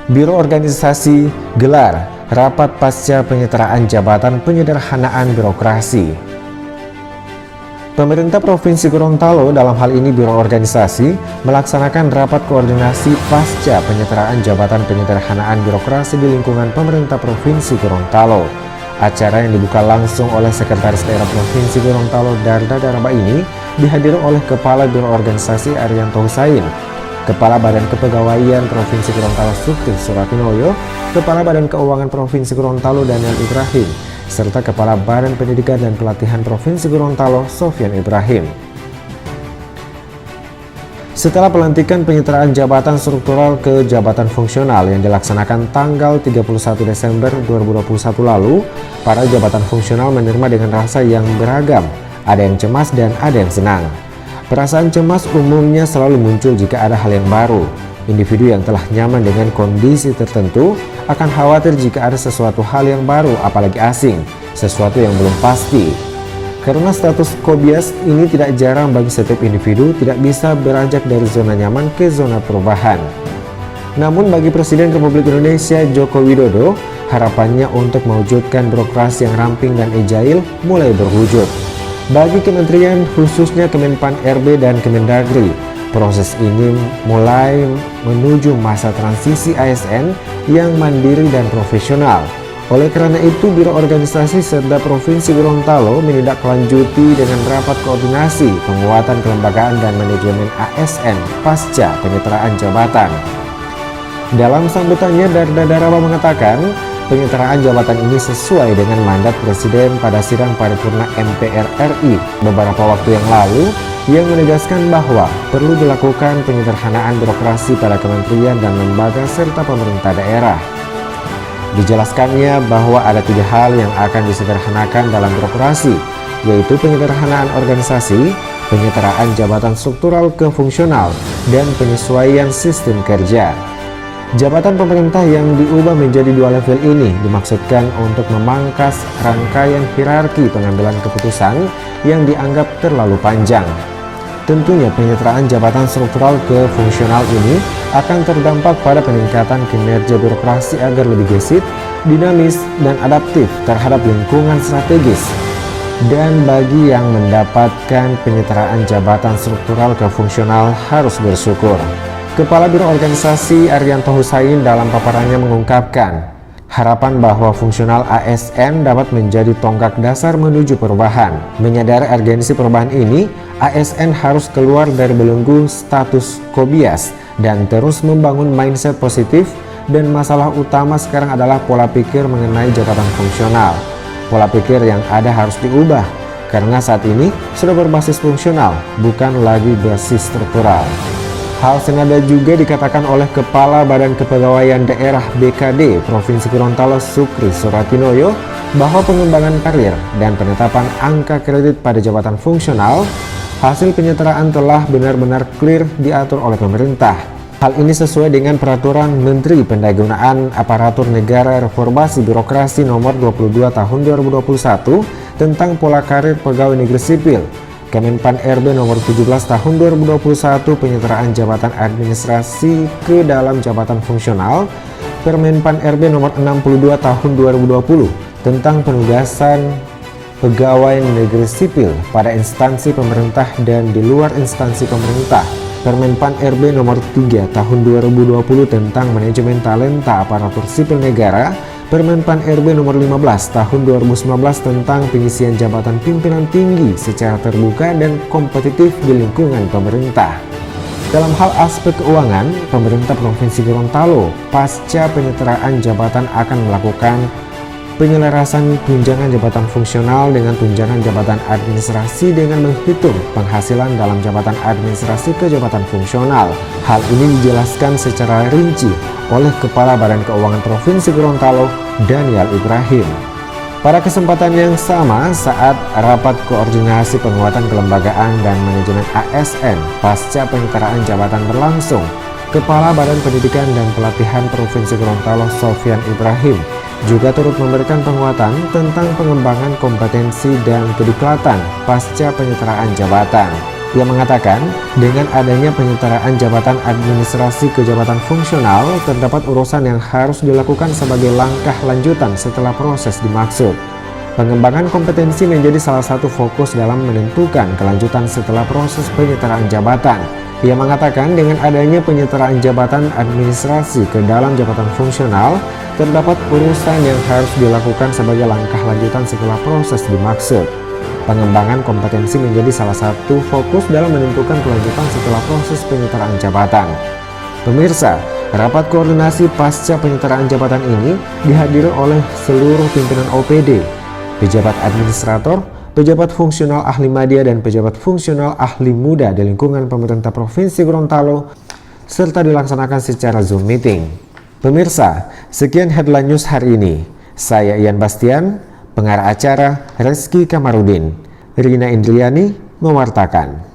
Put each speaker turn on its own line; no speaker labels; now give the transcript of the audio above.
Biro Organisasi gelar rapat pasca penyetaraan jabatan penyederhanaan birokrasi. Pemerintah Provinsi Gorontalo dalam hal ini Biro Organisasi melaksanakan rapat koordinasi pasca penyetaraan jabatan penyederhanaan birokrasi di lingkungan pemerintah Provinsi Gorontalo. Acara yang dibuka langsung oleh Sekretaris Daerah Provinsi Gorontalo Darda Daraba ini dihadiri oleh Kepala Biro Organisasi Arianto Husain, Kepala Badan Kepegawaian Provinsi Gorontalo Sukri Suratinoyo, Kepala Badan Keuangan Provinsi Gorontalo Daniel Ibrahim, serta Kepala Badan Pendidikan dan Pelatihan Provinsi Gorontalo Sofyan Ibrahim. Setelah pelantikan penyetaraan jabatan struktural ke jabatan fungsional yang dilaksanakan tanggal 31 Desember 2021 lalu, para jabatan fungsional menerima dengan rasa yang beragam, ada yang cemas dan ada yang senang. Perasaan cemas umumnya selalu muncul jika ada hal yang baru. Individu yang telah nyaman dengan kondisi tertentu akan khawatir jika ada sesuatu hal yang baru, apalagi asing, sesuatu yang belum pasti. Karena status kobias ini tidak jarang bagi setiap individu tidak bisa beranjak dari zona nyaman ke zona perubahan. Namun bagi Presiden Republik Indonesia Joko Widodo, harapannya untuk mewujudkan birokrasi yang ramping dan agile mulai berwujud. Bagi kementerian khususnya Kemenpan RB dan Kemendagri, proses ini mulai menuju masa transisi ASN yang mandiri dan profesional. Oleh karena itu, Biro Organisasi Serda Provinsi Gorontalo menindaklanjuti dengan rapat koordinasi penguatan kelembagaan dan manajemen ASN pasca penyetaraan jabatan. Dalam sambutannya, Darda Daraba mengatakan, penyetaraan jabatan ini sesuai dengan mandat Presiden pada sidang paripurna MPR RI beberapa waktu yang lalu yang menegaskan bahwa perlu dilakukan penyederhanaan birokrasi pada kementerian dan lembaga serta pemerintah daerah. Dijelaskannya bahwa ada 3 hal yang akan disederhanakan dalam birokrasi, yaitu penyederhanaan organisasi, penyetaraan jabatan struktural ke fungsional, dan penyesuaian sistem kerja. Jabatan pemerintah yang diubah menjadi 2 level ini dimaksudkan untuk memangkas rangkaian hierarki pengambilan keputusan yang dianggap terlalu panjang. Tentunya penyetaraan jabatan struktural ke fungsional ini akan terdampak pada peningkatan kinerja birokrasi agar lebih gesit, dinamis, dan adaptif terhadap lingkungan strategis. Dan bagi yang mendapatkan penyetaraan jabatan struktural ke fungsional harus bersyukur. Kepala Biro Organisasi Arianto Husain dalam paparannya mengungkapkan harapan bahwa fungsional ASN dapat menjadi tonggak dasar menuju perubahan. Menyadari urgensi perubahan ini, ASN harus keluar dari belenggu status kobias dan terus membangun mindset positif, dan masalah utama sekarang adalah pola pikir mengenai jabatan fungsional. Pola pikir yang ada harus diubah, karena saat ini sudah berbasis fungsional, bukan lagi basis struktural. Hal senada juga dikatakan oleh Kepala Badan Kepegawaian Daerah BKD Provinsi Gorontalo Sukri Suratinoyo bahwa pengembangan karir dan penetapan angka kredit pada jabatan fungsional hasil penyetaraan telah benar-benar clear diatur oleh pemerintah. Hal ini sesuai dengan Peraturan Menteri Pendahuluan Aparatur Negara Reformasi Birokrasi Nomor 22 Tahun 2021 tentang pola karir pegawai negeri sipil. Kemenpan RB Nomor 17 Tahun 2021 penyetaraan jabatan administrasi ke dalam jabatan fungsional, Permenpan RB Nomor 62 Tahun 2020 tentang penugasan pegawai negeri sipil pada instansi pemerintah dan di luar instansi pemerintah, Permenpan RB Nomor 3 Tahun 2020 tentang manajemen talenta aparatur sipil negara, Permenpan RB Nomor 15 Tahun 2019 tentang pengisian jabatan pimpinan tinggi secara terbuka dan kompetitif di lingkungan pemerintah. Dalam hal aspek keuangan, pemerintah Provinsi Gorontalo pasca penyetaraan jabatan akan melakukan penyelarasan tunjangan jabatan fungsional dengan tunjangan jabatan administrasi dengan menghitung penghasilan dalam jabatan administrasi ke jabatan fungsional. Hal ini dijelaskan secara rinci oleh Kepala Badan Keuangan Provinsi Gorontalo Daniel Ibrahim. Pada kesempatan yang sama, saat rapat koordinasi penguatan kelembagaan dan manajemen ASN pasca penyetaraan jabatan berlangsung, Kepala Badan Pendidikan dan Pelatihan Provinsi Gorontalo Sofyan Ibrahim juga turut memberikan penguatan tentang pengembangan kompetensi dan kediklatan pasca penyetaraan jabatan. Ia mengatakan, dengan adanya penyetaraan jabatan administrasi ke jabatan fungsional, terdapat urusan yang harus dilakukan sebagai langkah lanjutan setelah proses dimaksud. Pengembangan kompetensi menjadi salah satu fokus dalam menentukan kelanjutan setelah proses penyetaraan jabatan. Ia mengatakan, dengan adanya penyetaraan jabatan administrasi ke dalam jabatan fungsional, terdapat urusan yang harus dilakukan sebagai langkah lanjutan setelah proses dimaksud. Pengembangan kompetensi menjadi salah satu fokus dalam menentukan kelanjutan setelah proses penyetaraan jabatan. Pemirsa, rapat koordinasi pasca penyetaraan jabatan ini dihadiri oleh seluruh pimpinan OPD, pejabat administrator, pejabat fungsional ahli media, dan pejabat fungsional ahli muda di lingkungan pemerintah Provinsi Gorontalo, serta dilaksanakan secara Zoom meeting. Pemirsa, sekian headline news hari ini. Saya Ian Bastian, pengarah acara Reski Kamarudin. Rina Indriani mewartakan.